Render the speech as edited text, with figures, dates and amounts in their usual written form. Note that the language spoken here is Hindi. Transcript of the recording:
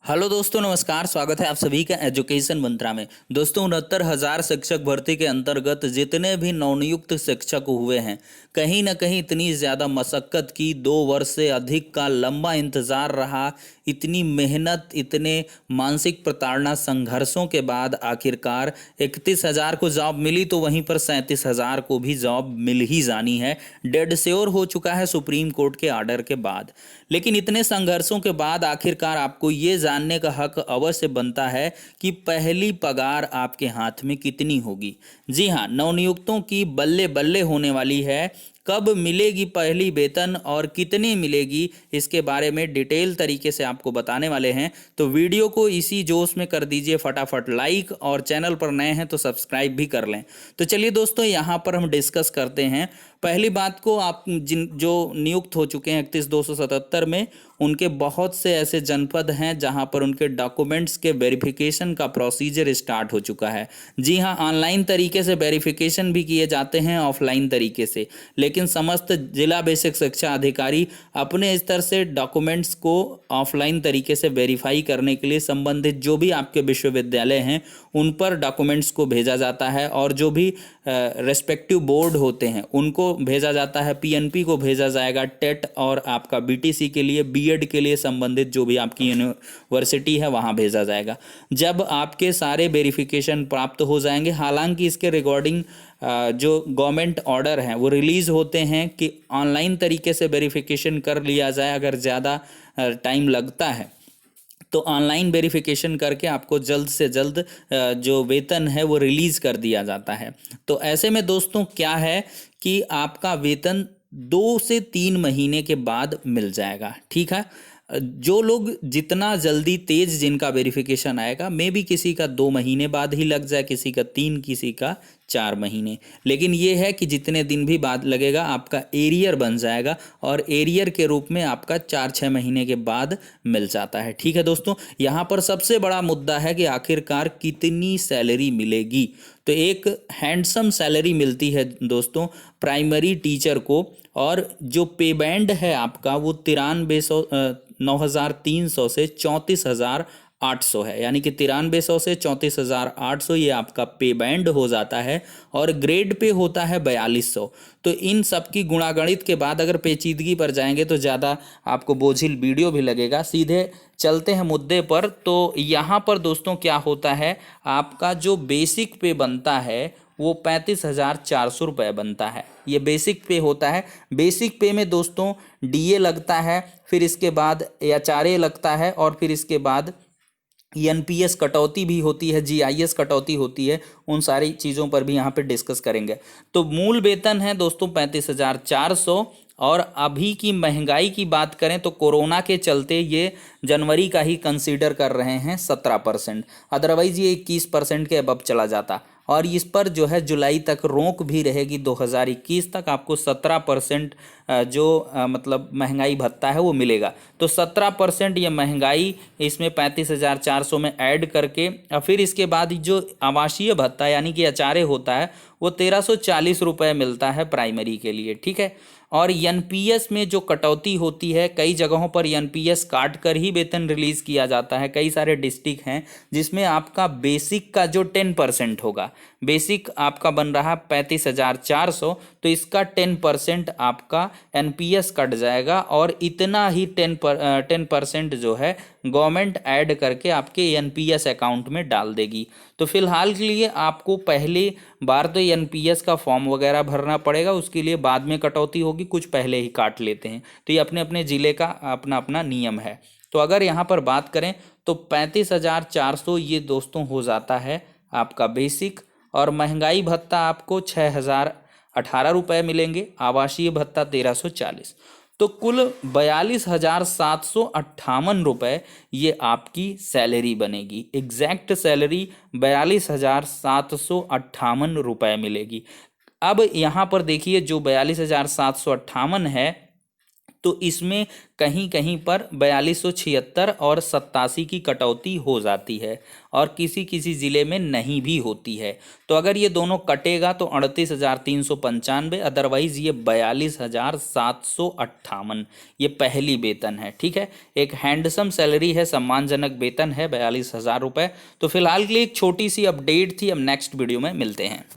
हेलो दोस्तों, नमस्कार। स्वागत है आप सभी का एजुकेशन मंत्रा में। दोस्तों, 69,000 शिक्षक भर्ती के अंतर्गत जितने भी नवनियुक्त शिक्षक हुए हैं, कहीं ना कहीं इतनी ज़्यादा मशक्क़त की, 2 वर्ष से अधिक का लंबा इंतज़ार रहा, इतनी मेहनत, इतने मानसिक प्रताड़ना, संघर्षों के बाद आखिरकार 31,000 को जॉब मिली, तो वहीं पर 37,000 को भी जॉब मिल ही जानी है। डेड श्योर हो चुका है सुप्रीम कोर्ट के आर्डर के बाद। लेकिन इतने संघर्षों के बाद आखिरकार आपको ये जानने का हक अवश्य बनता है कि पहली पगार आपके हाथ में कितनी होगी। जी हाँ, नवनियुक्तों की बल्ले बल्ले होने वाली है। कब मिलेगी पहली वेतन और कितनी मिलेगी, इसके बारे में डिटेल तरीके से आपको बताने वाले हैं। तो वीडियो को इसी जोश में कर दीजिए फटाफट लाइक, और चैनल पर नए हैं तो सब्सक्राइब भी कर लें। तो चलिए दोस्तों, यहाँ पर हम डिस्कस करते हैं। पहली बात को, आप जो नियुक्त हो चुके हैं 31,277 में, उनके बहुत से ऐसे जनपद हैं जहां पर उनके डॉक्यूमेंट्स के वेरिफिकेशन का प्रोसीजर स्टार्ट हो चुका है। जी हां, ऑनलाइन तरीके से वेरिफिकेशन भी किए जाते हैं, ऑफलाइन तरीके से। लेकिन समस्त जिला बेसिक शिक्षा अधिकारी अपने स्तर से डॉक्यूमेंट्स को ऑफलाइन तरीके से वेरीफाई करने के लिए संबंधित जो भी आपके विश्वविद्यालय हैं उन पर डॉक्यूमेंट्स को भेजा जाता है, और जो भी रेस्पेक्टिव बोर्ड होते हैं उनको भेजा जाता है। पीएनपी को भेजा जाएगा, टेट और आपका बीटीसी के लिए, बीएड के लिए संबंधित जो भी आपकी यूनिवर्सिटी है वहाँ भेजा जाएगा। जब आपके सारे वेरिफिकेशन प्राप्त हो जाएंगे, हालांकि इसके रिगार्डिंग जो गवर्नमेंट ऑर्डर हैं वो रिलीज़ होते हैं कि ऑनलाइन तरीके से वेरिफिकेशन कर लिया जाए। अगर ज़्यादा टाइम लगता है तो ऑनलाइन वेरिफिकेशन करके आपको जल्द से जल्द जो वेतन है वो रिलीज़ कर दिया जाता है। तो ऐसे में दोस्तों क्या है कि आपका वेतन 2 से 3 महीने के बाद मिल जाएगा। ठीक है, जो लोग जितना जल्दी तेज जिनका वेरिफिकेशन आएगा, मे बी किसी का 2 महीने बाद ही लग जाए, किसी का 3, किसी का 4 महीने। लेकिन ये है कि जितने दिन भी बाद लगेगा आपका एरियर बन जाएगा, और एरियर के रूप में आपका 4-6 महीने के बाद मिल जाता है। ठीक है दोस्तों, यहाँ पर सबसे बड़ा मुद्दा है कि आखिरकार कितनी सैलरी मिलेगी। तो एक हैंडसम सैलरी मिलती है दोस्तों प्राइमरी टीचर को, और जो पे बैंड है आपका वो 9,300 से 34,800 है, यानी कि 9,300 से 34,800 ये आपका पे बैंड हो जाता है, और ग्रेड पे होता है 4,200। तो इन सब की गुणागणित के बाद अगर पेचीदगी पर जाएंगे तो ज़्यादा आपको बोझिल वीडियो भी लगेगा। सीधे चलते हैं मुद्दे पर। तो यहाँ पर दोस्तों क्या होता है, आपका जो बेसिक पे बनता है वो 35,400 रुपये बनता है। ये बेसिक पे होता है। बेसिक पे में दोस्तों डीए लगता है, फिर इसके बाद एचआरए लगता है, और फिर इसके बाद एनपीएस कटौती भी होती है, जीआईएस कटौती होती है। उन सारी चीज़ों पर भी यहाँ पे डिस्कस करेंगे। तो मूल वेतन है दोस्तों 35,400। और अभी की महंगाई की बात करें तो कोरोना के चलते ये जनवरी का ही कंसीडर कर रहे हैं 17%, अदरवाइज ये 21% के अबव चला जाता। और इस पर जो है जुलाई तक रोक भी रहेगी, 2021 तक आपको 17% जो मतलब महंगाई भत्ता है वो मिलेगा। तो 17% ये महंगाई इसमें 35,400 में ऐड करके, और फिर इसके बाद जो आवासीय भत्ता यानी कि एचआरए होता है वो 1,340 रुपये मिलता है प्राइमरी के लिए। ठीक है, और एनपीएस में जो कटौती होती है, कई जगहों पर एनपीएस काट कर ही वेतन रिलीज़ किया जाता है। कई सारे डिस्ट्रिक्ट हैं जिसमें आपका बेसिक का जो 10% होगा, बेसिक आपका बन रहा 35,400, तो इसका 10% आपका एनपीएस कट जाएगा, और इतना ही 10% जो है गवर्नमेंट ऐड करके आपके एनपीएस अकाउंट में डाल देगी। तो फिलहाल के लिए आपको पहली बार तो एनपीएस का फॉर्म वगैरह भरना पड़ेगा, उसके लिए बाद में कटौती होगी, कुछ पहले ही काट लेते हैं। तो ये अपने अपने ज़िले का अपना अपना नियम है। तो अगर यहाँ पर बात करें तो 35,400 ये दोस्तों हो जाता है आपका बेसिक, और महंगाई भत्ता आपको 6,018 रुपये मिलेंगे, आवासीय भत्ता 1,340। तो कुल 42,758 रुपये ये आपकी सैलरी बनेगी। एग्जैक्ट सैलरी 42,758 रुपये मिलेगी। अब यहाँ पर देखिए, जो 42,758 है तो इसमें कहीं कहीं पर 4276 और 87 की कटौती हो जाती है और किसी किसी ज़िले में नहीं भी होती है। तो अगर ये दोनों कटेगा तो 38,395, अदरवाइज़ ये 42,758 ये पहली वेतन है। ठीक है, एक हैंडसम सैलरी है, सम्मानजनक वेतन है 42,000 रुपये। तो फिलहाल के लिए एक छोटी सी अपडेट थी, अब नेक्स्ट वीडियो में मिलते हैं।